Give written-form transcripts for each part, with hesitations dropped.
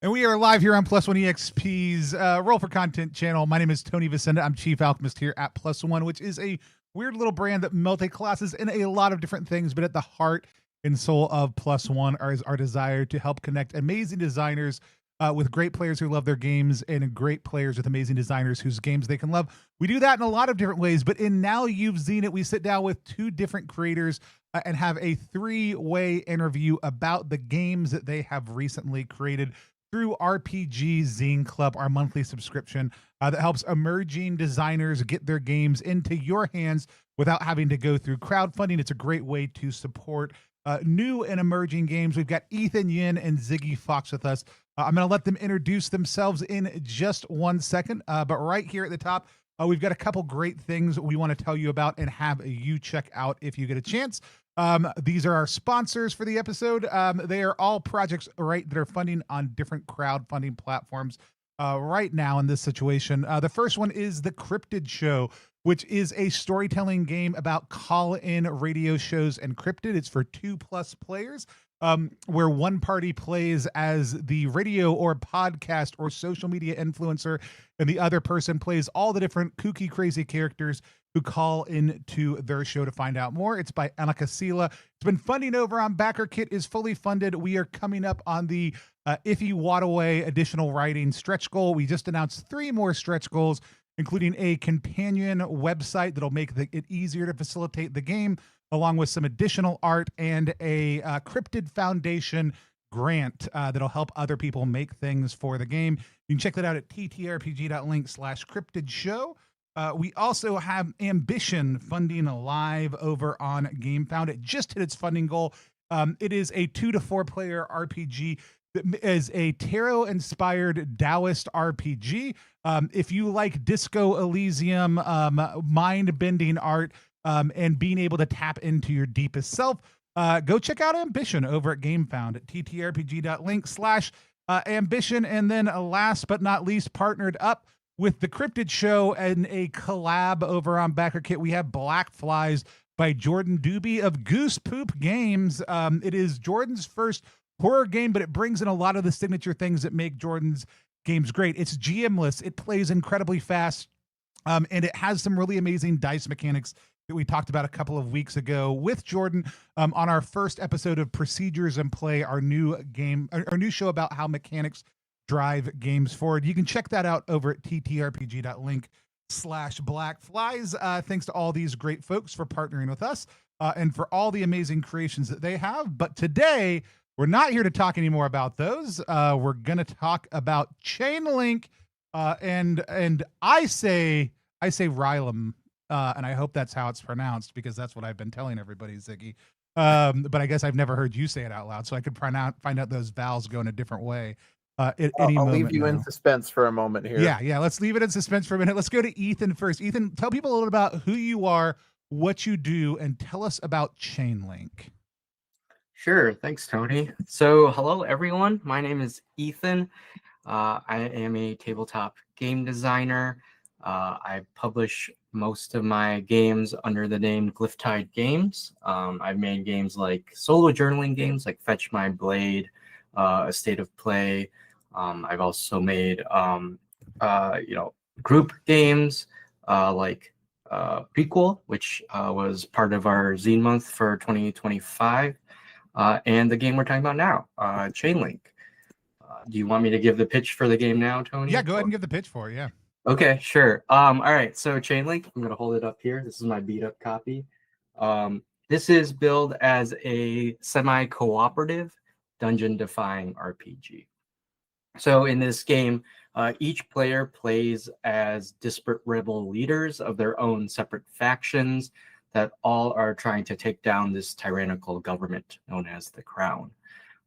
And we are live here on Plus One EXP's Roll for Content channel. My name is Tony Vicenda. I'm Chief Alchemist here at Plus One, which is a weird little brand that multi-classes in a lot of different things, but at the heart and soul of Plus One is our desire to help connect amazing designers with great players who love their games and great players with amazing designers whose games they can love. We do that in a lot of different ways, but in Now You've Seen It, we sit down with two different creators and have a three-way interview about the games that they have recently created through RPG Zine Club, our monthly subscription that helps emerging designers get their games into your hands without having to go through crowdfunding. It's a great way to support new and emerging games. We've got Ethan Yen and Ziggy Fox with us. I'm going to let them introduce themselves in just 1 second, but right here at the top, we've got a couple great things we want to tell you about and have you check out if you get a chance. These are our sponsors for the episode. They are all projects, right, that are funding on different crowdfunding platforms right now in this situation. The first one is The Cryptid Show, which is a storytelling game about call-in radio shows and cryptid. It's for 2+ players, where one party plays as the radio or podcast or social media influencer, and the other person plays all the different kooky, crazy characters who call into their show to find out more. It's by Annika Sela. It's been funding over on BackerKit, is fully funded. We are coming up on the Iffy Wadaway additional writing stretch goal. We just announced 3 more stretch goals, including a companion website that'll make it easier to facilitate the game, along with some additional art and a Cryptid Foundation grant that'll help other people make things for the game. You can check that out at ttrpg.link/cryptidshow. We also have Ambition funding live over on GameFound. It just hit its funding goal. It is a 2 to 4 player RPG that is a tarot-inspired Taoist RPG. If you like Disco Elysium, mind-bending art, and being able to tap into your deepest self, go check out Ambition over at GameFound at ttrpg.link/ambition. And then last but not least, partnered up with The Cryptid Show and a collab over on BackerKit, we have Black Flies by Jordan Doobie of Goose Poop Games. It is Jordan's first horror game, but it brings in a lot of the signature things that make Jordan's games great. It's GM-less, it plays incredibly fast, and it has some really amazing dice mechanics that we talked about a couple of weeks ago with Jordan on our first episode of Procedures and Play, our new show about how mechanics drive games forward. You can check that out over at ttrpg.link/blackflies. Thanks to all these great folks for partnering with us and for all the amazing creations that they have. But today, we're not here to talk anymore about those. We're going to talk about ChainXLink, and I say Rillem, and I hope that's how it's pronounced, because that's what I've been telling everybody, Ziggy. But I guess I've never heard you say it out loud, so I could find out those vowels go in a different way. I'll leave you in suspense for a moment here. Yeah. Let's leave it in suspense for a minute. Let's go to Ethan first. Ethan, tell people a little about who you are, what you do, and tell us about ChainXLink. Sure. Thanks, Tony. So, hello, everyone. My name is Ethan. I am a tabletop game designer. I publish most of my games under the name Glyphtide Games. I've made games like solo journaling games like Fetch My Blade, A State of Play. I've also made, group games like Prequel, which was part of our Zine month for 2025, and the game we're talking about now, ChainXLink. Do you want me to give the pitch for the game now, Tony? Yeah, go ahead and give the pitch for it, yeah. Okay, sure. All right, so ChainXLink, I'm going to hold it up here. This is my beat-up copy. This is billed as a semi-cooperative dungeon-defying RPG. So in this game, each player plays as disparate rebel leaders of their own separate factions that all are trying to take down this tyrannical government known as the Crown.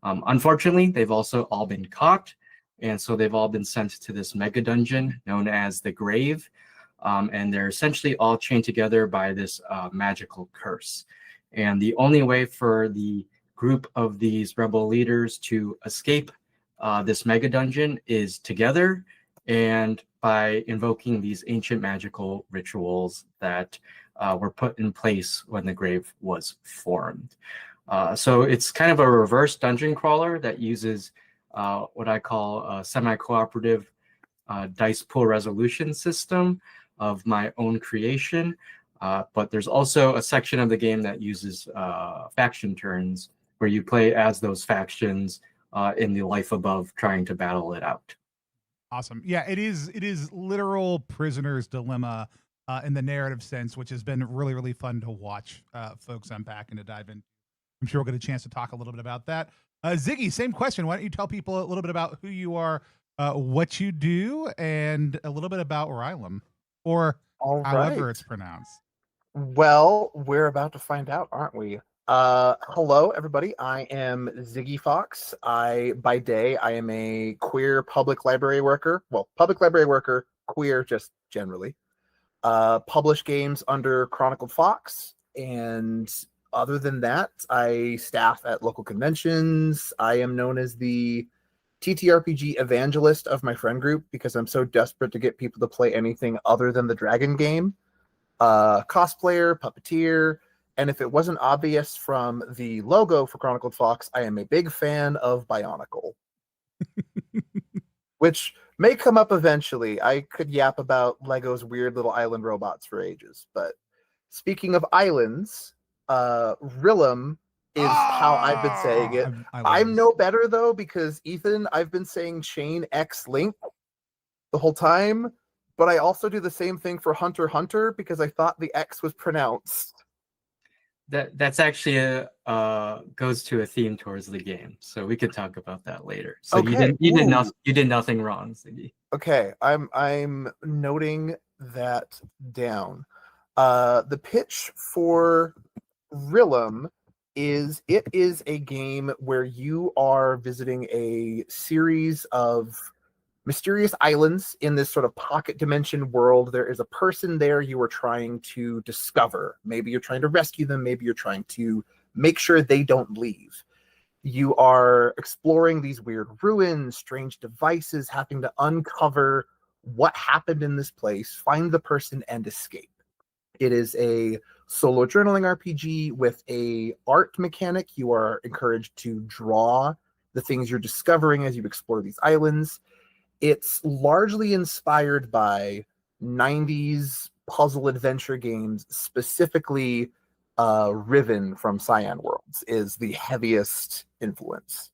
Unfortunately, they've also all been caught, and so they've all been sent to this mega dungeon known as the Grave, and they're essentially all chained together by this magical curse. And the only way for the group of these rebel leaders to escape this mega dungeon is together and by invoking these ancient magical rituals that were put in place when the Grave was formed. So it's kind of a reverse dungeon crawler that uses what I call a semi-cooperative dice pool resolution system of my own creation. But there's also a section of the game that uses faction turns, where you play as those factions in the life above, trying to battle it out. Awesome. Yeah, it is literal prisoner's dilemma in the narrative sense, which has been really, really fun to watch folks unpack and to dive in. I'm sure we'll get a chance to talk a little bit about that. Ziggy, same question. Why don't you tell people a little bit about who you are, what you do, and a little bit about Rillem, or however it's pronounced. Well, we're about to find out, aren't we? Hello, everybody. I am Ziggy Fox. By day, I am a queer public library worker. Well, public library worker, queer just generally. Publish games under Chronicled Fox, and other than that, I staff at local conventions. I am known as the TTRPG evangelist of my friend group because I'm so desperate to get people to play anything other than the Dragon game. Cosplayer, puppeteer, and if it wasn't obvious from the logo for Chronicled Fox, I am a big fan of Bionicle. Which may come up eventually. I could yap about Lego's weird little island robots for ages. But speaking of islands, Rillem is how I've been saying it. I'm no better, though, because, Ethan, I've been saying ChainXLink the whole time. But I also do the same thing for Hunter x Hunter because I thought the X was pronounced. That's actually goes to a theme towards the game, so we could talk about that later. So okay. you did nothing wrong, Ziggy. Okay, I'm noting that down. The pitch for Rillem is it is a game where you are visiting a series of mysterious islands in this sort of pocket dimension world. There is a person there you are trying to discover. Maybe you're trying to rescue them. Maybe you're trying to make sure they don't leave. You are exploring these weird ruins, strange devices, having to uncover what happened in this place, find the person, and escape. It is a solo journaling RPG with a art mechanic. You are encouraged to draw the things you're discovering as you explore these islands. It's largely inspired by 90s puzzle adventure games, specifically Riven from Cyan Worlds is the heaviest influence.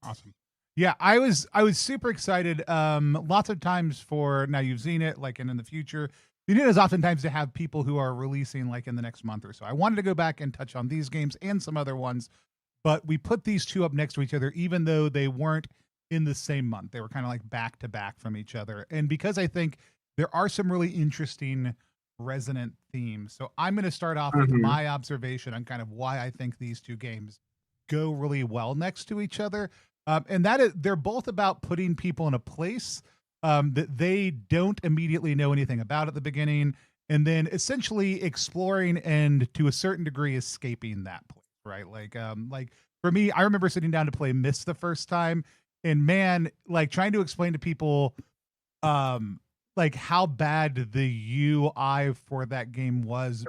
Awesome. Yeah, I was super excited. Lots of times for now you've seen it, like, and in the future, you know, is oftentimes to have people who are releasing like in the next month or so. I wanted to go back and touch on these games and some other ones, but we put these two up next to each other, even though they weren't in the same month. They were kind of like back to back from each other. And because I think there are some really interesting resonant themes. So I'm going to start off with my observation on kind of why I think these two games go really well next to each other. And that is, they're both about putting people in a place that they don't immediately know anything about at the beginning, and then essentially exploring and to a certain degree escaping that place, right? Like for me, I remember sitting down to play Myst the first time, and man, like trying to explain to people like how bad the UI for that game was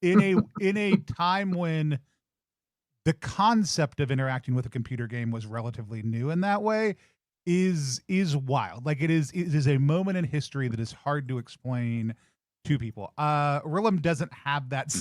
in a time when the concept of interacting with a computer game was relatively new in that way is wild. Like it is a moment in history that is hard to explain to people. Rillem doesn't have that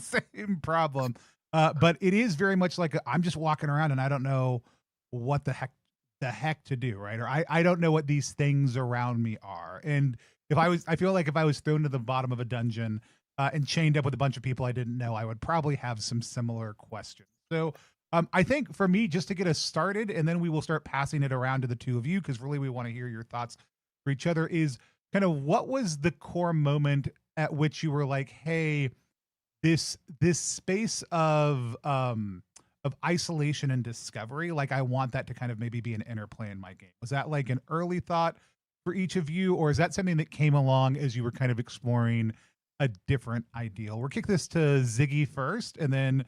same problem. But it is very much like I'm just walking around and I don't know what the heck to do, right? Or I don't know what these things around me are. And I feel like if I was thrown to the bottom of a dungeon and chained up with a bunch of people I didn't know, I would probably have some similar questions. So I think for me, just to get us started, and then we will start passing it around to the two of you, because really we want to hear your thoughts for each other, is kind of what was the core moment at which you were like, hey, this space of isolation and discovery, like I want that to kind of maybe be an interplay in my game. Was that like an early thought for each of you, or is that something that came along as you were kind of exploring a different ideal? We'll kick this to Ziggy first, and then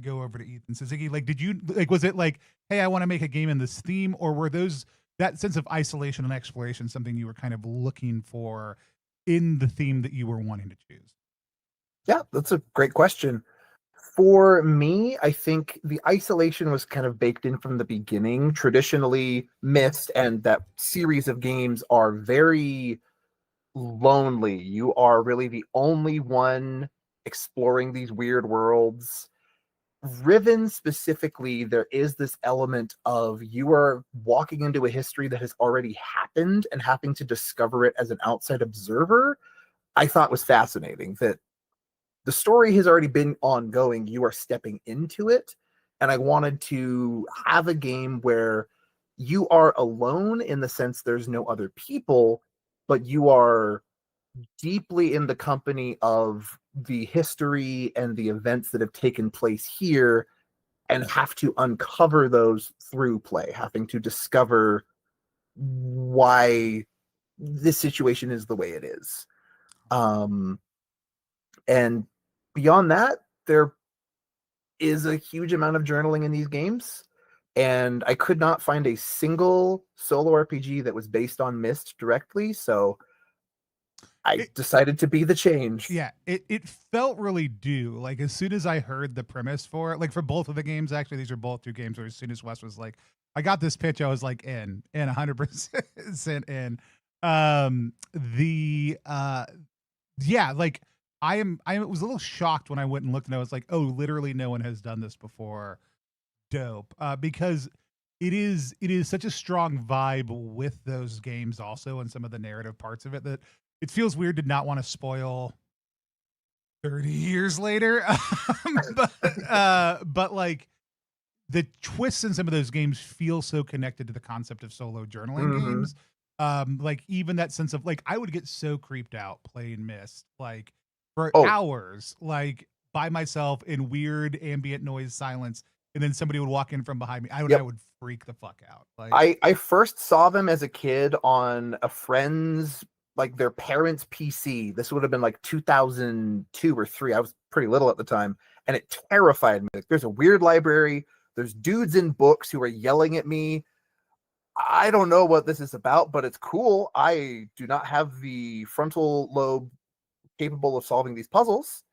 go over to Ethan. So Ziggy, like, did you like, was it like, hey, I want to make a game in this theme, or were that sense of isolation and exploration something you were kind of looking for in the theme that you were wanting to choose? Yeah, that's a great question. For me, I think the isolation was kind of baked in from the beginning. Traditionally, Myst and that series of games are very lonely. You are really the only one exploring these weird worlds. Riven specifically, there is this element of you are walking into a history that has already happened and having to discover it as an outside observer. I thought was fascinating that the story has already been ongoing. You are stepping into it. And I wanted to have a game where you are alone in the sense there's no other people, but you are deeply in the company of the history and the events that have taken place here and have to uncover those through play, having to discover why this situation is the way it is. And beyond that, there is a huge amount of journaling in these games. And I could not find a single solo RPG that was based on Myst directly. So I decided to be the change. Yeah, it felt really due. Like as soon as I heard the premise for it, like for both of the games, actually, these are both two games where as soon as Wes was like, I got this pitch, I was like in 100% in. The yeah, like I was a little shocked when I went and looked and I was like, oh, literally no one has done this before. Dope. Because it is such a strong vibe with those games also and some of the narrative parts of it that it feels weird to not want to spoil 30 years later. But like the twists in some of those games feel so connected to the concept of solo journaling games. Like even that sense of like I would get so creeped out playing Myst like for hours, like by myself in weird ambient noise silence, and then somebody would walk in from behind me. I would freak the fuck out. Like I first saw them as a kid on a friend's, like their parents' PC. This would have been like 2002 or 3. I was pretty little at the time, and it terrified me. Like, there's a weird library. There's dudes in books who are yelling at me. I don't know what this is about, but it's cool. I do not have the frontal lobe capable of solving these puzzles,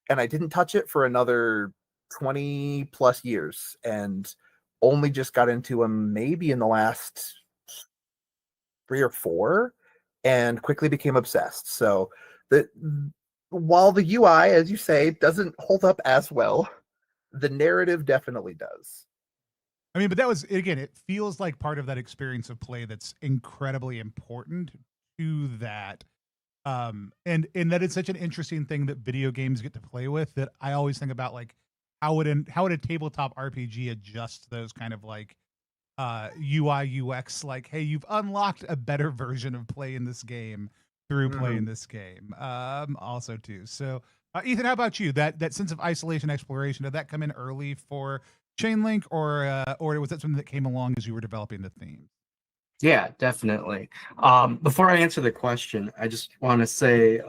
and I didn't touch it for another 20 plus years, and only just got into them maybe in the last 3 or 4, and quickly became obsessed. So the while the UI, as you say, doesn't hold up as well, the narrative definitely does. I mean, but that was again, it feels like part of that experience of play that's incredibly important to that. And that it's such an interesting thing that video games get to play with that I always think about like how would a tabletop RPG adjust those kind of like UI UX, like, hey, you've unlocked a better version of play in this game through playing this game. Also too. So Ethan, how about you? That sense of isolation exploration, did that come in early for ChainLink, or was that something that came along as you were developing the theme? Yeah, definitely. Before I answer the question, I just want to say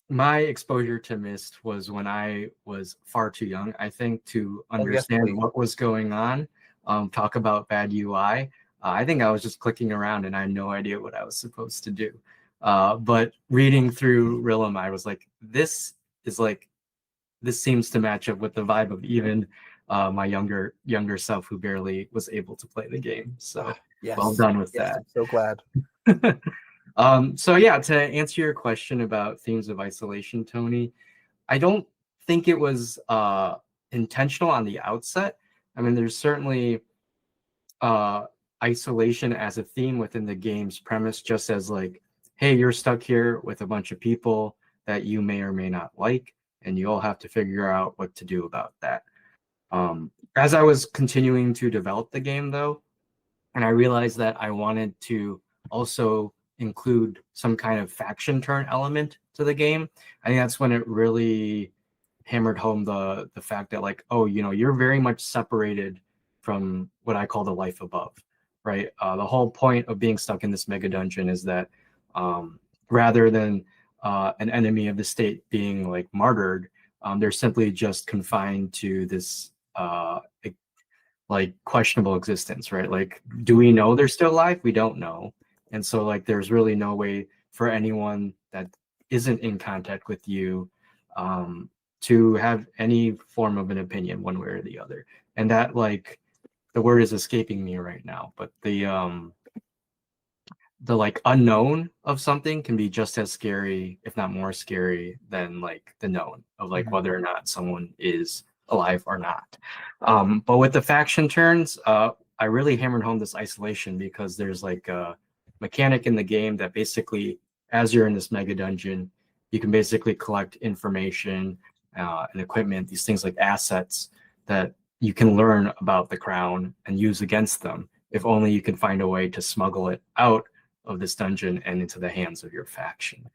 my exposure to Myst was when I was far too young, I think, to understand what was going on. Talk about bad UI. I think I was just clicking around and I had no idea what I was supposed to do. But reading through Rillem, I was like, this seems to match up with the vibe of even my younger self who barely was able to play the game. So well done with that. I'm so glad. So yeah, to answer your question about themes of isolation, Tony, I don't think it was intentional on the outset. I mean, there's certainly isolation as a theme within the game's premise, just as like, hey, you're stuck here with a bunch of people that you may or may not like, and you all have to figure out what to do about that. As I was continuing to develop the game, though, and I realized that I wanted to also include some kind of faction turn element to the game, I think that's when it really hammered home the fact that, like, oh, you know, you're very much separated from what I call the life above, right? The whole point of being stuck in this mega dungeon is that rather than an enemy of the state being like martyred, they're simply just confined to this like questionable existence, right? Like, do we know they're still alive? We don't know. And so like there's really no way for anyone that isn't in contact with you to have any form of an opinion one way or the other. And that, like, the word is escaping me right now, but the like unknown of something can be just as scary, if not more scary, than like the known of like whether or not someone is alive or not. But with the faction turns, I really hammered home this isolation because there's like a mechanic in the game that basically, as you're in this mega dungeon, you can basically collect information and equipment, these things like assets that you can learn about the crown and use against them, if only you can find a way to smuggle it out of this dungeon and into the hands of your faction.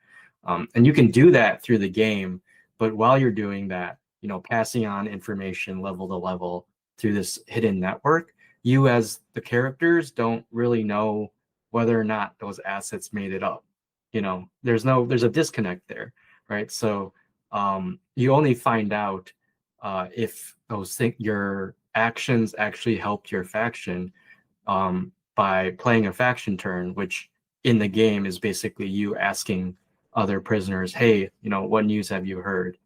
And you can do that through the game, but while you're doing that, you know, passing on information level to level through this hidden network, you as the characters don't really know whether or not those assets made it up. You know, there's a disconnect there, right? So you only find out if your actions actually helped your faction by playing a faction turn, which in the game is basically you asking other prisoners, hey, you know, what news have you heard?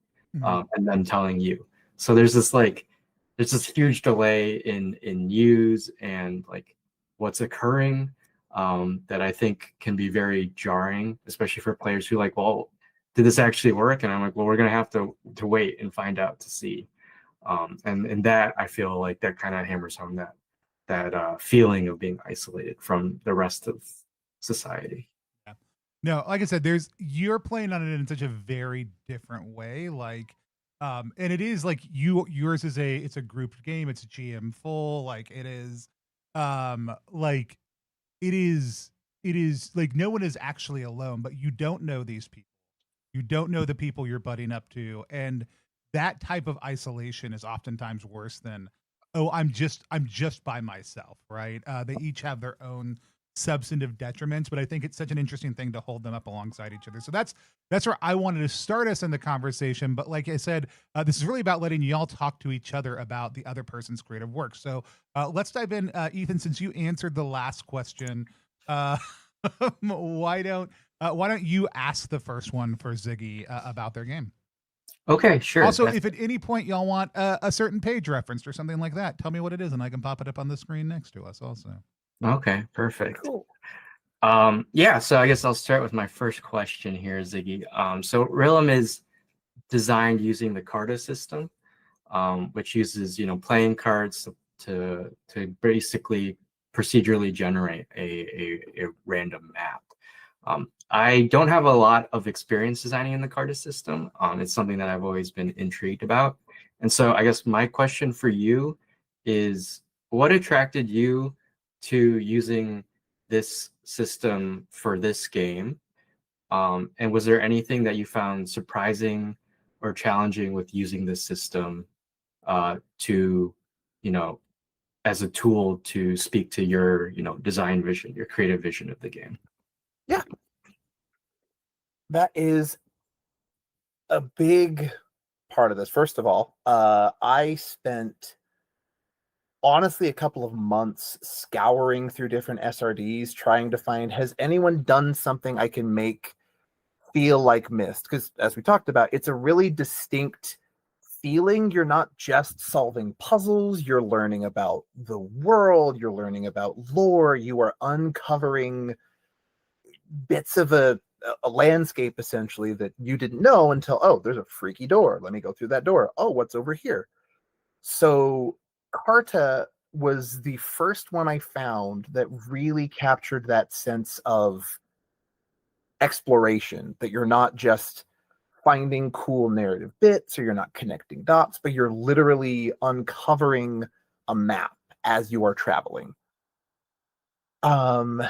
And then telling you. So there's this huge delay in news and like what's occurring that I think can be very jarring, especially for players who like, well, did this actually work? And I'm like, well, we're gonna have to wait and find out to see. And that, I feel like that kind of hammers home that feeling of being isolated from the rest of society. Yeah. No, like I said, you're playing on it in such a very different way. Like, and it is like yours is it's a grouped game. It's a GM full. Like it is, like it is like no one is actually alone, but you don't know these people. You don't know the people you're butting up to, and that type of isolation is oftentimes worse than, oh, I'm just by myself, right? They each have their own substantive detriments, but I think it's such an interesting thing to hold them up alongside each other. So that's where I wanted to start us in the conversation. But like I said, this is really about letting y'all talk to each other about the other person's creative work. So let's dive in, Ethan. Since you answered the last question, why don't you ask the first one for Ziggy about their game? Okay, sure. Also, if at any point y'all want a certain page referenced or something like that, tell me what it is and I can pop it up on the screen next to us also. Okay, perfect. Cool. Yeah, so I guess I'll start with my first question here, Ziggy. So Rillem is designed using the Carta system, which uses, you know, playing cards to basically procedurally generate a random map. I don't have a lot of experience designing in the Carta system. It's something that I've always been intrigued about. And so I guess my question for you is, what attracted you to using this system for this game? And was there anything that you found surprising or challenging with using this system to, you know, as a tool to speak to your, you know, design vision, your creative vision of the game? Yeah. That is a big part of this. First of all, I spent honestly a couple of months scouring through different SRDs trying to find, has anyone done something I can make feel like Myst? Because as we talked about, it's a really distinct feeling. You're not just solving puzzles, you're learning about the world, you're learning about lore, you are uncovering bits of a landscape essentially that you didn't know until, oh, there's a freaky door, let me go through that door, oh, what's over here? So Carta was the first one I found that really captured that sense of exploration, that you're not just finding cool narrative bits or you're not connecting dots, but you're literally uncovering a map as you are traveling. Oh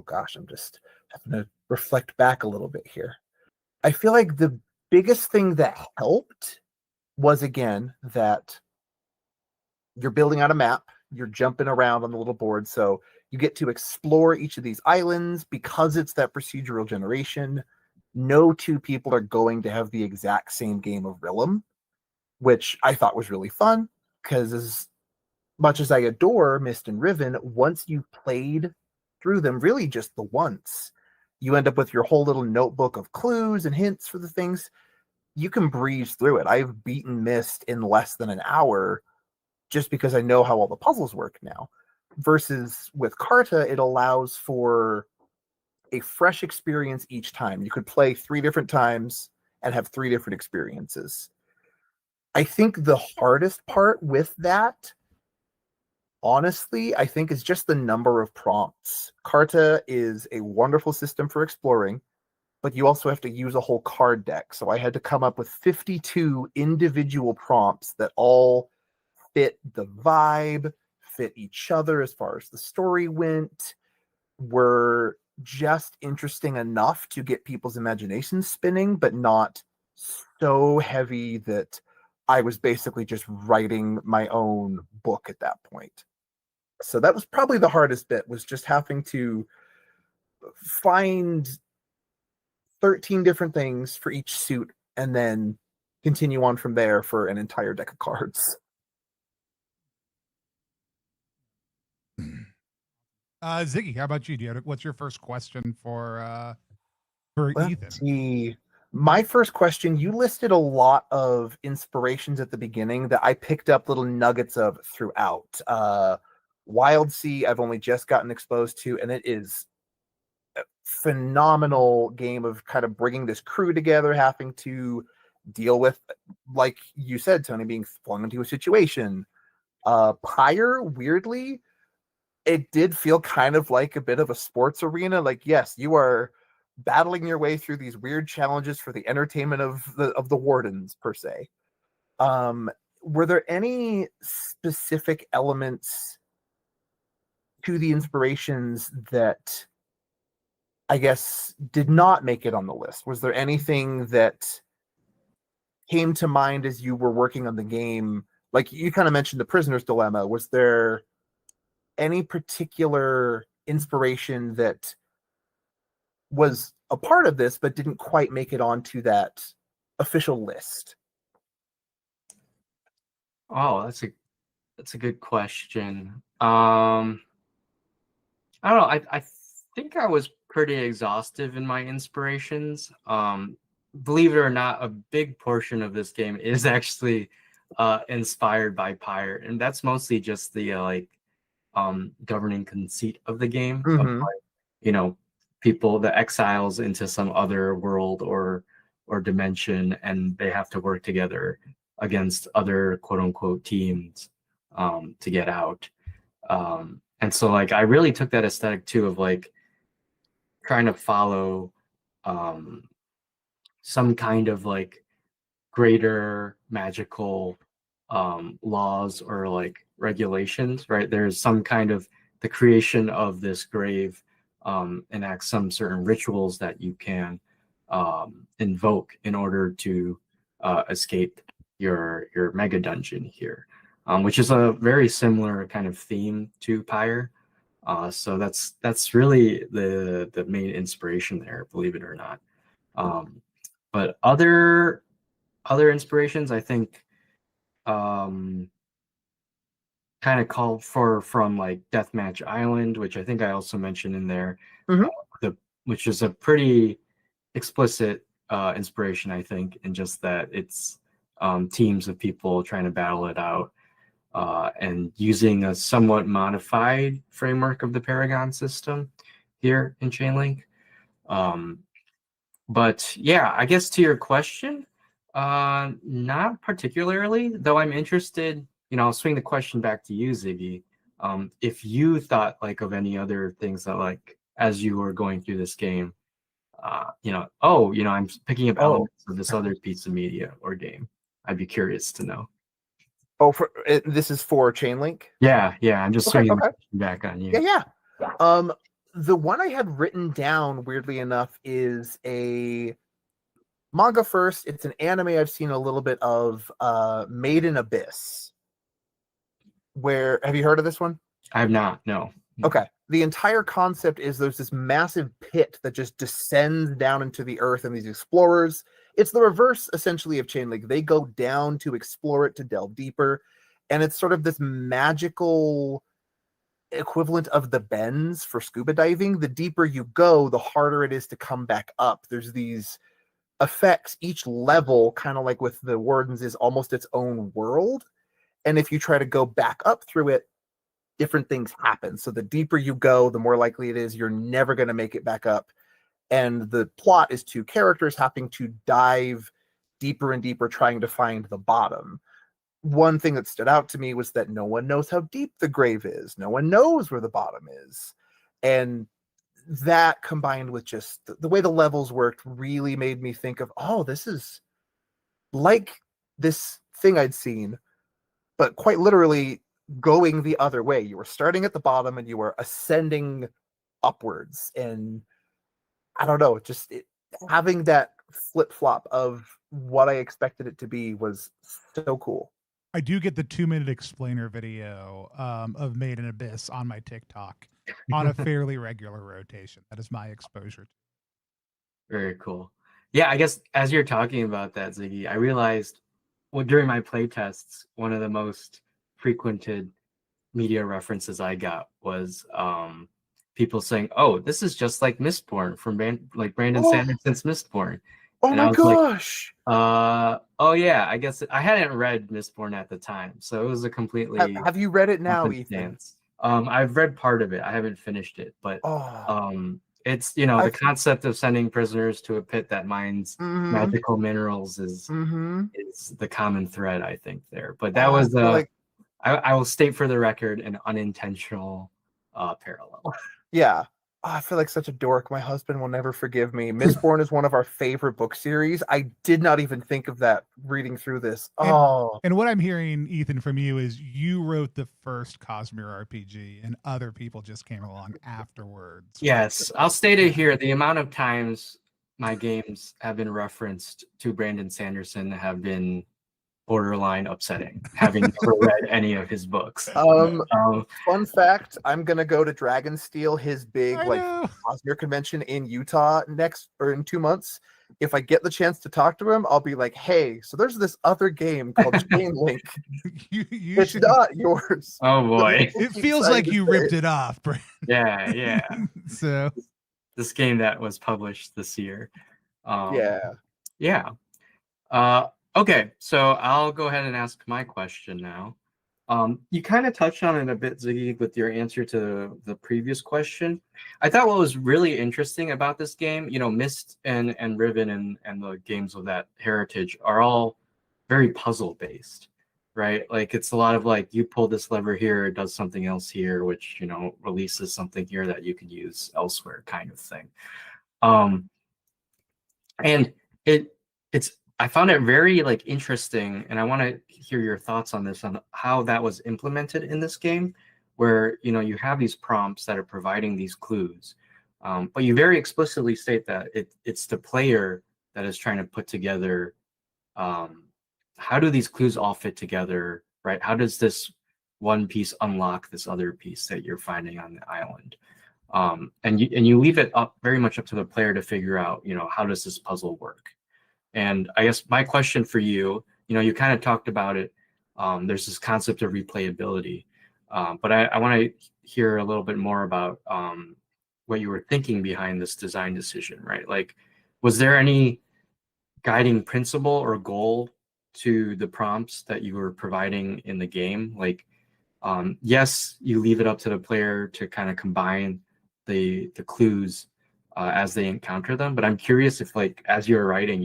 gosh, I'm just having to reflect back a little bit here. I feel like the biggest thing that helped was, again, that you're building out a map, you're jumping around on the little board, so you get to explore each of these islands. Because it's that procedural generation, no two people are going to have the exact same game of Rillem, which I thought was really fun, because as much as I adore Myst and Riven, once you've played through them, really just the once, you end up with your whole little notebook of clues and hints for the things. you can breeze through it. I've beaten Myst in less than an hour just because I know how all the puzzles work now. Versus with Carta, it allows for a fresh experience each time. You could play 3 different times and have 3 different experiences. I think the hardest part with that, honestly, I think is just the number of prompts. Carta is a wonderful system for exploring, but you also have to use a whole card deck. So I had to come up with 52 individual prompts that all fit the vibe, fit each other as far as the story went, were just interesting enough to get people's imaginations spinning, but not so heavy that I was basically just writing my own book at that point. So that was probably the hardest bit, was just having to find 13 different things for each suit and then continue on from there for an entire deck of cards. Ziggy, how about you? What's your first question for Let's Ethan? see. My first question, you listed a lot of inspirations at the beginning that I picked up little nuggets of throughout. Wild Sea, I've only just gotten exposed to, and it is a phenomenal game of kind of bringing this crew together, having to deal with, like you said, Tony, being flung into a situation. Pyre, weirdly, it did feel kind of like a bit of a sports arena. Like, yes, you are battling your way through these weird challenges for the entertainment of the wardens, per se. Were there any specific elements to the inspirations that I guess did not make it on the list? Was there anything that came to mind as you were working on the game? Like you kind of mentioned the prisoner's dilemma. Was there any particular inspiration that was a part of this but didn't quite make it onto that official list? Oh, that's a good question. I don't know. I think I was pretty exhaustive in my inspirations. Believe it or not, a big portion of this game is actually inspired by Pyre, and that's mostly just the governing conceit of the game. Of, Mm-hmm. people, the exiles into some other world or dimension, and they have to work together against other quote unquote teams to get out. And so like I really took that aesthetic too of like trying to follow some kind of like greater magical laws or like regulations, right? There's some kind of the creation of this grave enacts some certain rituals that you can invoke in order to escape your mega dungeon here, which is a very similar kind of theme to Pyre. So that's really the main inspiration there, believe it or not. But other inspirations, I think, kind of called for from like Deathmatch Island, which I think I also mentioned in there, Mm-hmm. which is a pretty explicit inspiration, I think, in just that it's teams of people trying to battle it out and using a somewhat modified framework of the Paragon system here in ChainLink. But yeah, I guess to your question, not particularly, though I'm interested, I'll swing the question back to you, Ziggy. If you thought like of any other things that like, as you were going through this game, I'm picking up elements of this other piece of media or game. I'd be curious to know. Oh, this is for ChainLink? Yeah, I'm just swinging okay. back on you. Yeah. The one I had written down, weirdly enough, is a manga first. It's an anime I've seen a little bit of, Made in Abyss. Have you heard of this one? I have not, no. Okay. The entire concept is there's this massive pit that just descends down into the earth, and these explorers, it's the reverse essentially of ChainLink. They go down to explore it, to delve deeper, and it's sort of this magical equivalent of the bends for scuba diving. The deeper you go, the harder it is to come back up. There's these effects, each level, kind of like with the wardens, is almost its own world. And if you try to go back up through it, different things happen. So the deeper you go, the more likely it is you're never going to make it back up. And the plot is two characters having to dive deeper and deeper, trying to find the bottom. One thing that stood out to me was that no one knows how deep the grave is. No one knows where the bottom is. And that, combined with just the way the levels worked, really made me think of, oh, this is like this thing I'd seen, but quite literally going the other way. You were starting at the bottom and you were ascending upwards. And I don't know, just having that flip-flop of what I expected it to be was so cool. I do get the 2-minute explainer video of Made in Abyss on my TikTok on a fairly regular rotation. That is my exposure. Very cool. Yeah, I guess as you're talking about that, Ziggy, I realized during my play tests, one of the most frequented media references I got was people saying, "Oh, this is just like Mistborn from Brandon Sanderson's Mistborn." Oh my gosh! Oh yeah, I guess I hadn't read Mistborn at the time, so it was a completely. Have you read it now, Ethan? I've read part of it. I haven't finished it, but it's the concept of sending prisoners to a pit that mines magical minerals is the common thread, I think, there. But that was I will state for the record an unintentional parallel. Yeah. Oh, I feel like such a dork. My husband will never forgive me. Mistborn is one of our favorite book series. I did not even think of that reading through this. And what I'm hearing, Ethan, from you is you wrote the first Cosmere RPG and other people just came along afterwards. Yes, I'll state it here. The amount of times my games have been referenced to Brandon Sanderson have been borderline upsetting, having never read any of his books. Fun fact, I'm gonna go to Dragonsteel, his big Cosmere convention in Utah in 2 months. If I get the chance to talk to him, I'll be like, hey, so there's this other game called ChainXLink. It's not yours. Oh boy. It feels like you ripped it off, Brandon. Yeah. So this game that was published this year. Yeah. Okay, so I'll go ahead and ask my question now. You kind of touched on it a bit, Ziggy, with your answer to the previous question. I thought what was really interesting about this game, Myst and Riven and the games of that heritage are all very puzzle based, right? Like it's a lot of like you pull this lever here, it does something else here, which releases something here that you could use elsewhere, kind of thing. And it's I found it very interesting, and I want to hear your thoughts on this, on how that was implemented in this game, where you have these prompts that are providing these clues, but you very explicitly state that it's the player that is trying to put together how do these clues all fit together, right? How does this one piece unlock this other piece that you're finding on the island? And you leave it very much up to the player to figure out, how does this puzzle work? And I guess my question for you, you kind of talked about it. There's this concept of replayability, but I want to hear a little bit more about what you were thinking behind this design decision, right? Like, was there any guiding principle or goal to the prompts that you were providing in the game? Like, yes, you leave it up to the player to kind of combine the clues as they encounter them, but I'm curious if as you were writing,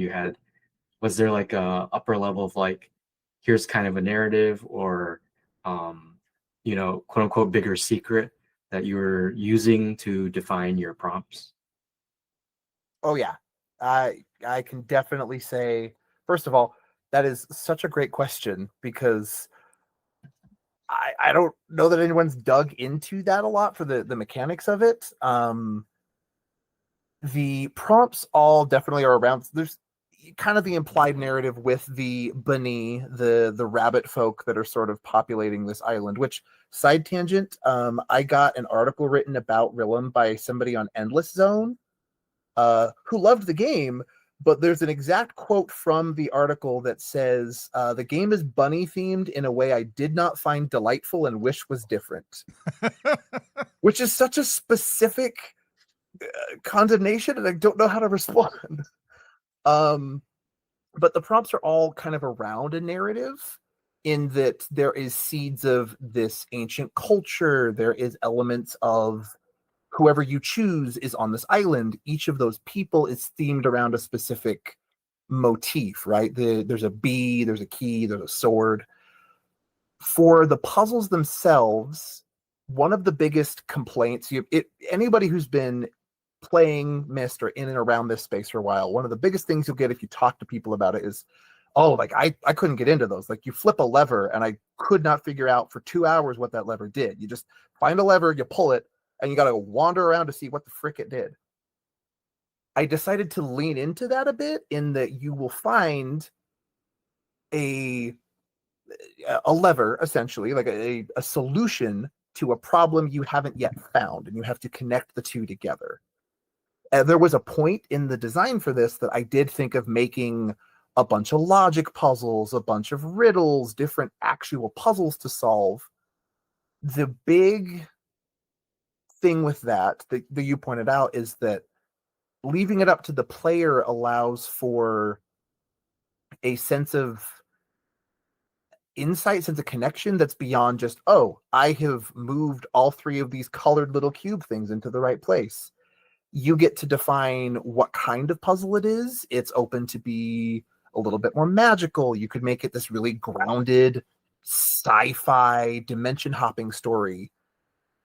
was there a upper level of here's kind of a narrative or quote unquote bigger secret that you were using to define your prompts? Oh yeah, I can definitely say, first of all, that is such a great question, because I don't know that anyone's dug into that a lot for the mechanics of it. The prompts all definitely are around. There's kind of the implied narrative with the Bunny, the rabbit folk that are sort of populating this island, which, side tangent, I got an article written about Rillem by somebody on Endless Zone who loved the game, but there's an exact quote from the article that says, the game is bunny themed in a way I did not find delightful and wish was different. Which is such a specific condemnation, and I don't know how to respond. But the prompts are all kind of around a narrative, in that there is seeds of this ancient culture. There is elements of whoever you choose is on this island. Each of those people is themed around a specific motif, right? There's a bee, there's a key, there's a sword. For the puzzles themselves, one of the biggest complaints, anybody who's been playing Myst or in and around this space for a while, one of the biggest things you'll get if you talk to people about it is, oh, like I couldn't get into those. Like, you flip a lever and I could not figure out for 2 hours what that lever did. You just find a lever, you pull it, and you got to wander around to see what the frick it did. I decided to lean into that a bit, in that you will find a lever, essentially, like a solution to a problem you haven't yet found, and you have to connect the two together. There was a point in the design for this that I did think of making a bunch of logic puzzles, a bunch of riddles, different actual puzzles to solve. The big thing with that you pointed out is that leaving it up to the player allows for a sense of insight, sense of connection that's beyond just, oh, I have moved all 3 of these colored little cube things into the right place. You get to define what kind of puzzle it is. It's open to be a little bit more magical. You could make it this really grounded sci-fi dimension hopping story.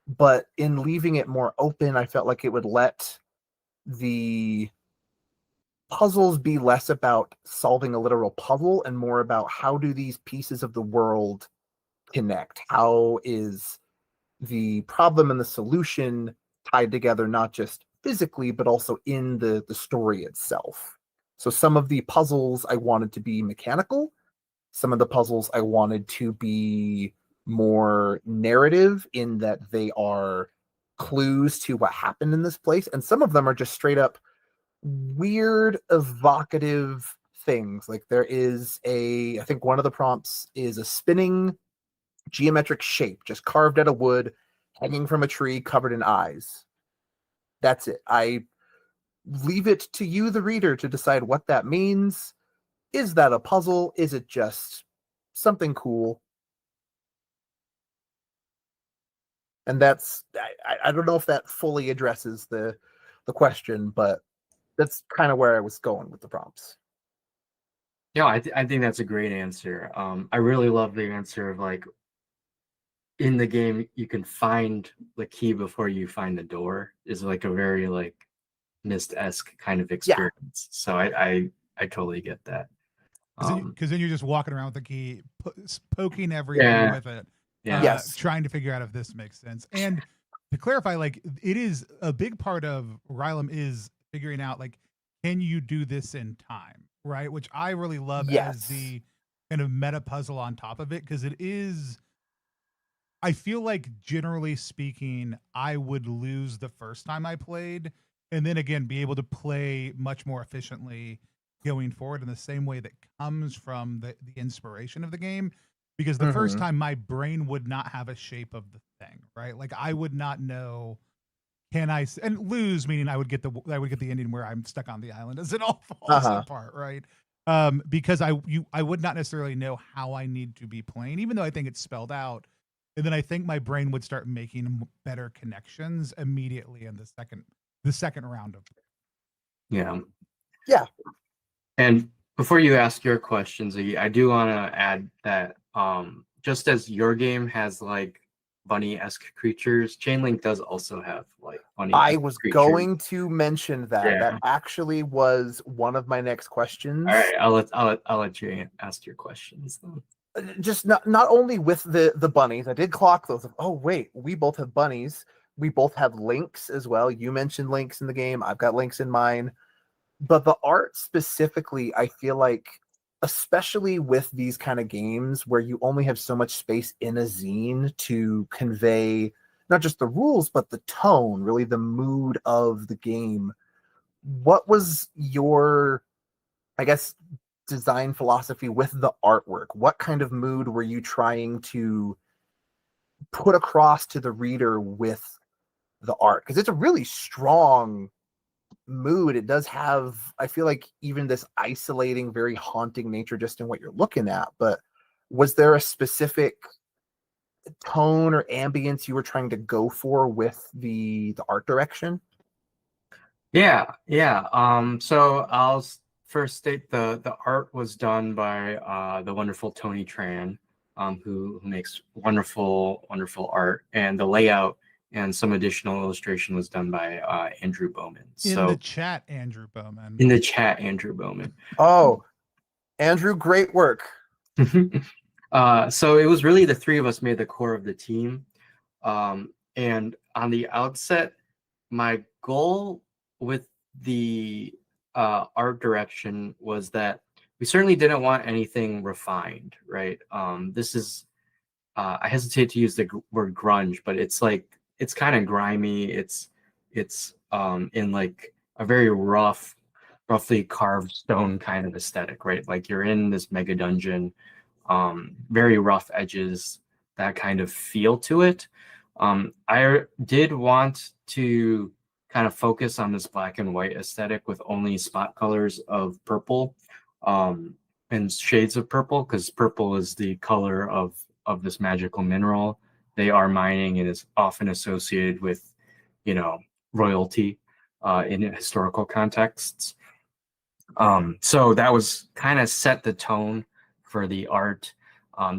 But in leaving it more open, I felt like it would let the puzzles be less about solving a literal puzzle and more about, how do these pieces of the world connect? How is the problem and the solution tied together, not just physically, but also in the story itself? So some of the puzzles I wanted to be mechanical. Some of the puzzles I wanted to be more narrative, in that they are clues to what happened in this place. And some of them are just straight up weird, evocative things. Like, there is I think one of the prompts is a spinning geometric shape just carved out of wood, hanging from a tree, covered in eyes. That's it. I leave it to you, the reader, to decide what that means. Is that a puzzle? Is it just something cool? And that's, I don't know if that fully addresses the question, but that's kind of where I was going with the prompts. Yeah, I think that's a great answer. I really love the answer of, like, in the game you can find the key before you find the door, is like a very, like, Myst-esque kind of experience. Yeah. So I totally get that. Because then you're just walking around with the key, poking everything with it, yes, trying to figure out if this makes sense. And to clarify, like, it is a big part of Rillem is figuring out, like, can you do this in time, right? Which I really love as the kind of meta puzzle on top of it, because it is, I feel like, generally speaking, I would lose the first time I played, and then again be able to play much more efficiently going forward, in the same way that comes from the inspiration of the game. Because the first time, my brain would not have a shape of the thing, right? Like, I would not know, and lose, meaning I would get the ending where I'm stuck on the island as it all falls apart, right? Because I would not necessarily know how I need to be playing, even though I think it's spelled out. And then I think my brain would start making better connections immediately in the second round of. Yeah. Yeah. And before you ask your questions, I do want to add that just as your game has, like, bunny-esque creatures, ChainLink does also have, like, bunny-esque I was creatures. going to mention that. Yeah. That actually was one of my next questions. All right, I'll let you ask your questions then. Just not only with the bunnies, I did clock those. Oh wait, we both have bunnies. We both have links as well. You mentioned links in the game. I've got links in mine. But the art specifically, I feel like, especially with these kind of games where you only have so much space in a zine to convey not just the rules, but the tone, really the mood of the game. What was your, I guess, design philosophy with the artwork? What kind of mood were you trying to put across to the reader with the art? Because it's a really strong mood. It does have, I feel like, even this isolating, very haunting nature just in what you're looking at. But was there a specific tone or ambience you were trying to go for with the art direction? Yeah. So I'll first state the art was done by the wonderful Tony Tran, who makes wonderful art, and the layout and some additional illustration was done by Andrew Bowman. In the So chat, Andrew Bowman. in the chat, Andrew Bowman. Oh, Andrew, great work. So it was really the three of us made the core of the team. And on the outset, my goal with the art direction was that we certainly didn't want anything refined, right? This is, I hesitate to use the word grunge, but it's like, it's kind of grimy. It's in like a very roughly carved stone kind of aesthetic, right? Like you're in this mega dungeon, very rough edges, that kind of feel to it. I did want to kind of focus on this black and white aesthetic with only spot colors of purple, and shades of purple, because purple is the color of this magical mineral they are mining and is often associated with, royalty in historical contexts. So that was kind of set the tone for the art.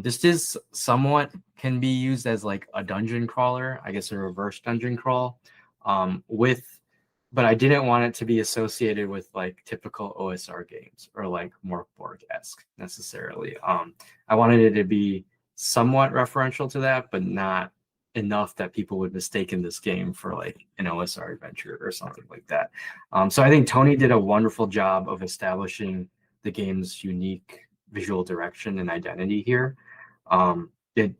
This is somewhat can be used as like a dungeon crawler, I guess a reverse dungeon crawl, but I didn't want it to be associated with like typical OSR games or like Morkborg-esque necessarily. I wanted it to be somewhat referential to that, but not enough that people would mistake this game for like an OSR adventure or something like that. So I think Tony did a wonderful job of establishing the game's unique visual direction and identity here. It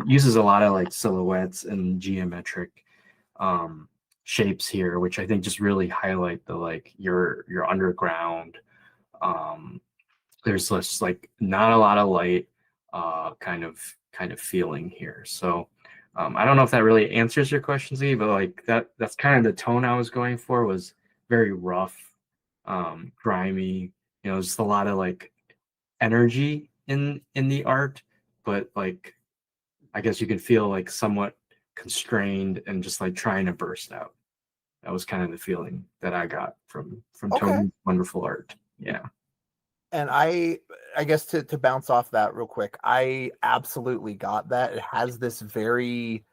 uses a lot of like silhouettes and geometric shapes here, which I think just really highlight the like your underground. There's just like not a lot of light, kind of feeling here. So I don't know if that really answers your question, Z, but like that's kind of the tone I was going for, was very rough, grimy, just a lot of like energy in the art, but like I guess you can feel like somewhat constrained and just like trying to burst out. That was kind of the feeling that I got from Okay. Tony's wonderful art. Yeah. And I guess to bounce off that real quick, I absolutely got that. It has this very,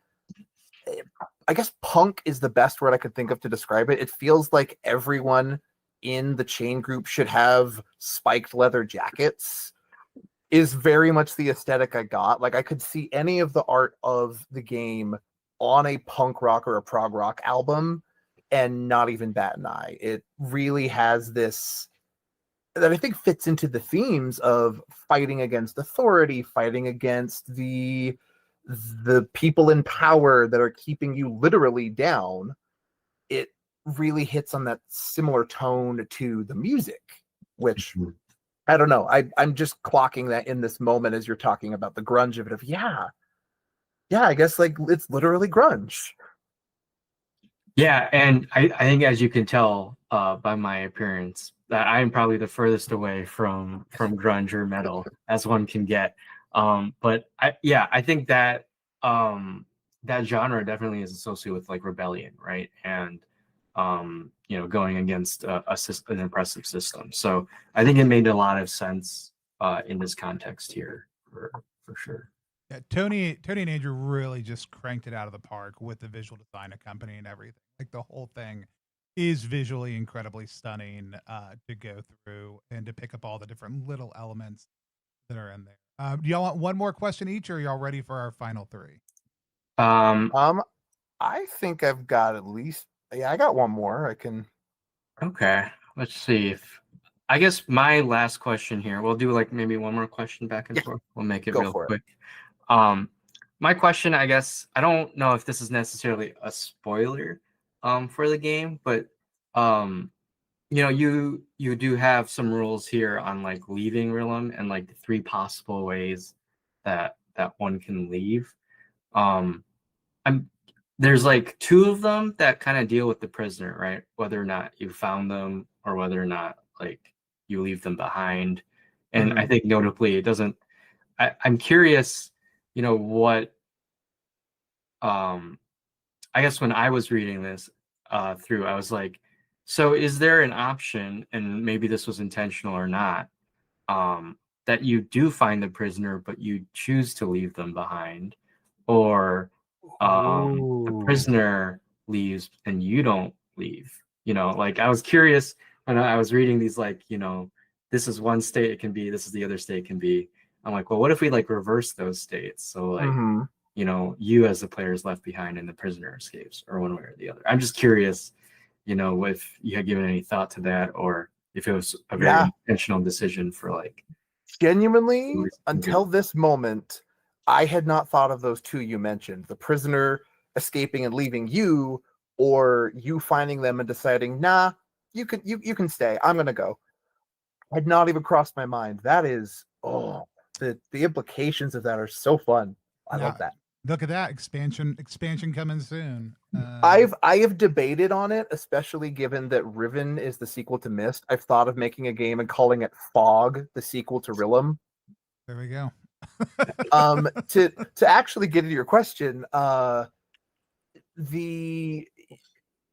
I guess punk is the best word I could think of to describe it. It feels like everyone in the chain group should have spiked leather jackets, is very much the aesthetic I got. Like I could see any of the art of the game on a punk rock or a prog rock album and not even bat an eye. It really has this that I think fits into the themes of fighting against authority, fighting against the people in power that are keeping you literally down. It really hits on that similar tone to the music, which I don't know. I'm just clocking that in this moment as you're talking about the grunge of it. I guess like it's literally grunge. Yeah, and I think as you can tell by my appearance, that I'm probably the furthest away from grunge or metal as one can get. But I think that that genre definitely is associated with like rebellion, right? And going against an oppressive system. So I think it made a lot of sense in this context here for sure. Yeah, Tony and Andrew really just cranked it out of the park with the visual design accompanying everything. Like the whole thing is visually incredibly stunning to go through and to pick up all the different little elements that are in there. Do y'all want one more question each, or are y'all ready for our final three? I think I've got at least, I got one more. I can. Okay, let's see if. I guess my last question here. We'll do like maybe one more question back and forth. We'll make it real quick. My question, I guess, I don't know if this is necessarily a spoiler for the game, but you do have some rules here on like leaving Rillem and like the 3 possible ways that one can leave. I'm there's like two of them that kind of deal with the prisoner, right? Whether or not you found them or whether or not like you leave them behind. And I think notably it doesn't, I'm curious, what I guess when I was reading this through, I was like, so is there an option, and maybe this was intentional or not, that you do find the prisoner, but you choose to leave them behind, or the prisoner leaves and you don't leave? Like I was curious when I was reading these, like, this is one state it can be, this is the other state it can be. I'm like, well, what if we like reverse those states? So like, you as the player is left behind and the prisoner escapes, or one way or the other. I'm just curious, if you had given any thought to that, or if it was a very intentional decision for like. Genuinely, until this moment, I had not thought of those two you mentioned: the prisoner escaping and leaving you, or you finding them and deciding, nah, you can stay. I'm gonna go. Had not even crossed my mind. That is, the implications of that are so fun. I love that. Look at that expansion coming soon. I have debated on it, especially given that Riven is the sequel to Mist. I've thought of making a game and calling it Fog, the sequel to Rillem. There we go. To actually get into your question, the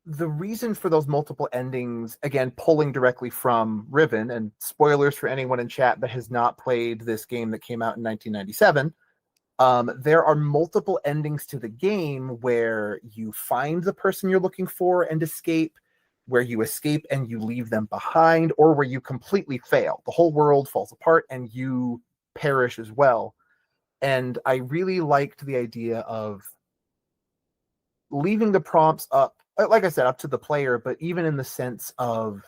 reason for those multiple endings, again, pulling directly from Riven, and spoilers for anyone in chat that has not played this game that came out in 1997. There are multiple endings to the game where you find the person you're looking for and escape, where you escape and you leave them behind, or where you completely fail. The whole world falls apart and you perish as well. And I really liked the idea of leaving the prompts up, like I said, up to the player, but even in the sense of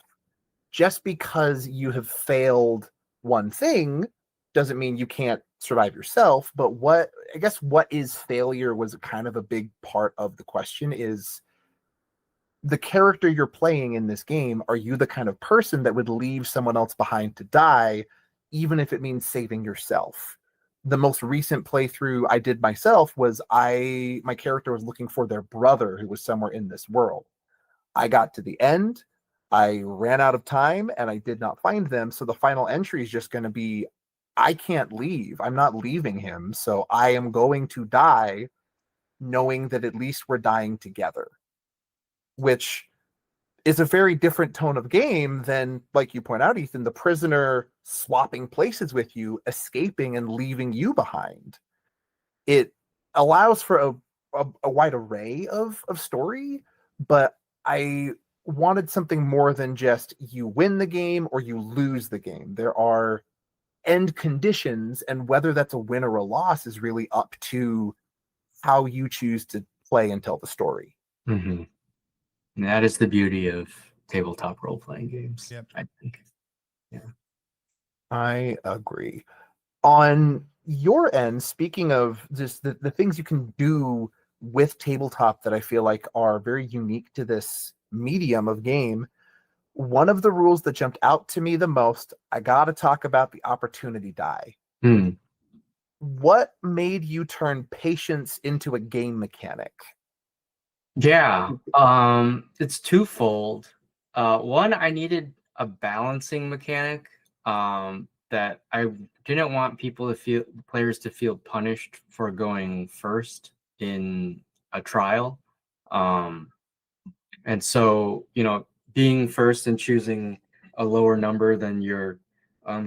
just because you have failed one thing doesn't mean you can't survive yourself. But what is failure was kind of a big part of the question. Is the character you're playing in this game, are you the kind of person that would leave someone else behind to die, even if it means saving yourself? The most recent playthrough I did myself was my character was looking for their brother who was somewhere in this world. I got to the end, I ran out of time, and I did not find them. So the final entry is just going to be, I can't leave. I'm not leaving him. So I am going to die knowing that at least we're dying together, which is a very different tone of game than, like you point out, Ethan, the prisoner swapping places with you, escaping and leaving you behind. It allows for a wide array of story, but I wanted something more than just you win the game or you lose the game. There are end conditions, and whether that's a win or a loss is really up to how you choose to play and tell the story. Mm-hmm. And that is the beauty of tabletop role-playing games. Yep. I think. Yeah. I agree. On your end, speaking of just the things you can do with tabletop that I feel like are very unique to this medium of game, one of the rules that jumped out to me the most, I got to talk about the opportunity die. What made you turn patience into a game mechanic? Yeah, it's twofold. One, I needed a balancing mechanic that I didn't want players to feel punished for going first in a trial. And so, being first and choosing a lower number than your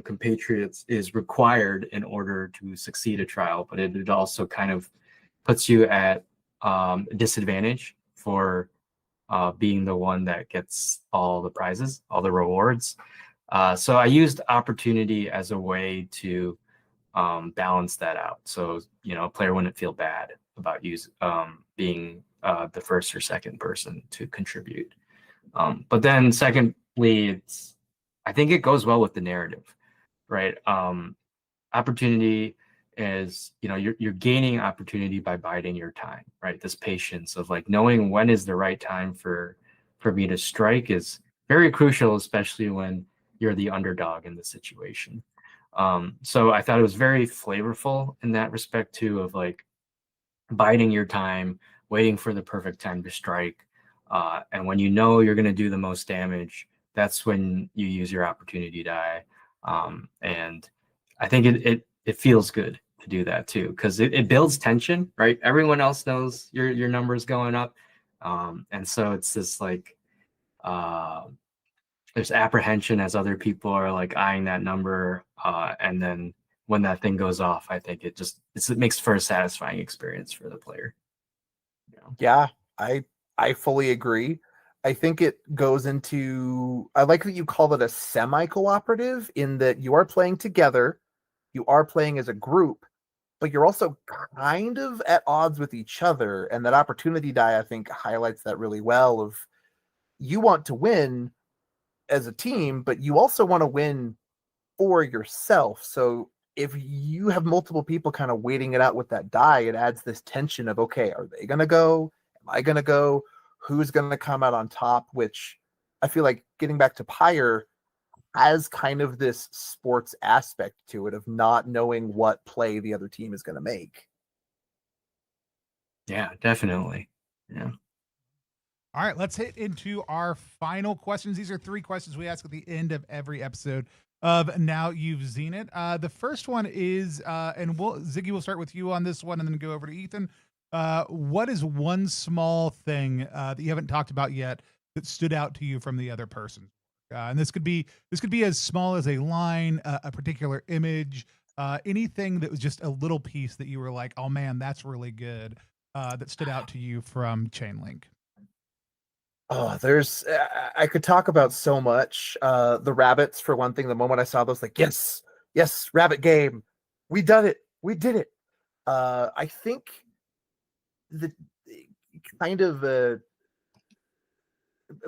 compatriots is required in order to succeed a trial, but it also kind of puts you at a disadvantage for being the one that gets all the prizes, all the rewards. So I used opportunity as a way to balance that out. So, a player wouldn't feel bad about being the first or second person to contribute. But then secondly, I think it goes well with the narrative, right? Opportunity is, you're gaining opportunity by biding your time, right? This patience of like knowing when is the right time for me to strike is very crucial, especially when you're the underdog in the situation. So I thought it was very flavorful in that respect too, of like biding your time, waiting for the perfect time to strike. And when you know you're going to do the most damage, that's when you use your opportunity die. And I think it feels good to do that too, because it builds tension, right? Everyone else knows your numbers going up. And so it's this like there's apprehension as other people are like eyeing that number. And then when that thing goes off, I think it makes for a satisfying experience for the player. Yeah, I fully agree. I think it goes into, I like that you call it a semi-cooperative, in that you are playing together, you are playing as a group, but you're also kind of at odds with each other. And that opportunity die, I think, highlights that really well. Of, you want to win as a team, but you also want to win for yourself. So if you have multiple people kind of waiting it out with that die, it adds this tension of, okay, are they going to go? Am I going to go? Who's going to come out on top? Which I feel like, getting back to Pyre, has kind of this sports aspect to it of not knowing what play the other team is going to make. Yeah, definitely. Yeah. All right, let's hit into our final questions. These are 3 questions we ask at the end of every episode of Now You've Seen It. The first one is, and Ziggy, we'll start with you on this one and then go over to Ethan. What is one small thing that you haven't talked about yet that stood out to you from the other person? And this could be as small as a line, a particular image, anything that was just a little piece that you were like, oh man, that's really good, that stood out to you from ChainXLink. Oh, I could talk about so much. The rabbits, for one thing. The moment I saw those, like, yes, rabbit game, we done it, we did it. I think the kind of a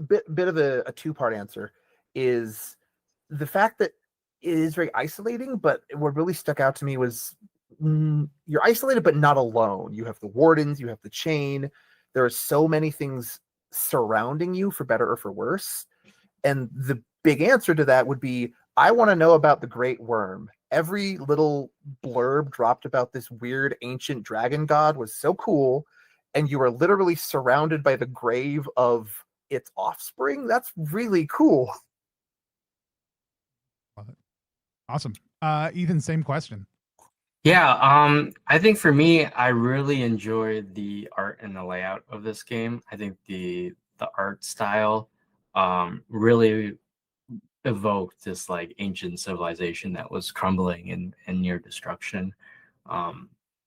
bit of a 2-part answer is the fact that it is very isolating. But what really stuck out to me was, you're isolated but not alone. You have the wardens, you have the chain. There are so many things surrounding you, for better or for worse. And the big answer to that would be, I want to know about the great worm. Every little blurb dropped about this weird ancient dragon god was so cool, and you are literally surrounded by the grave of its offspring. That's really cool. Awesome. Ethan, same question. Yeah, I think for me, I really enjoyed the art and the layout of this game. I think the art style really evoked this like ancient civilization that was crumbling and near destruction.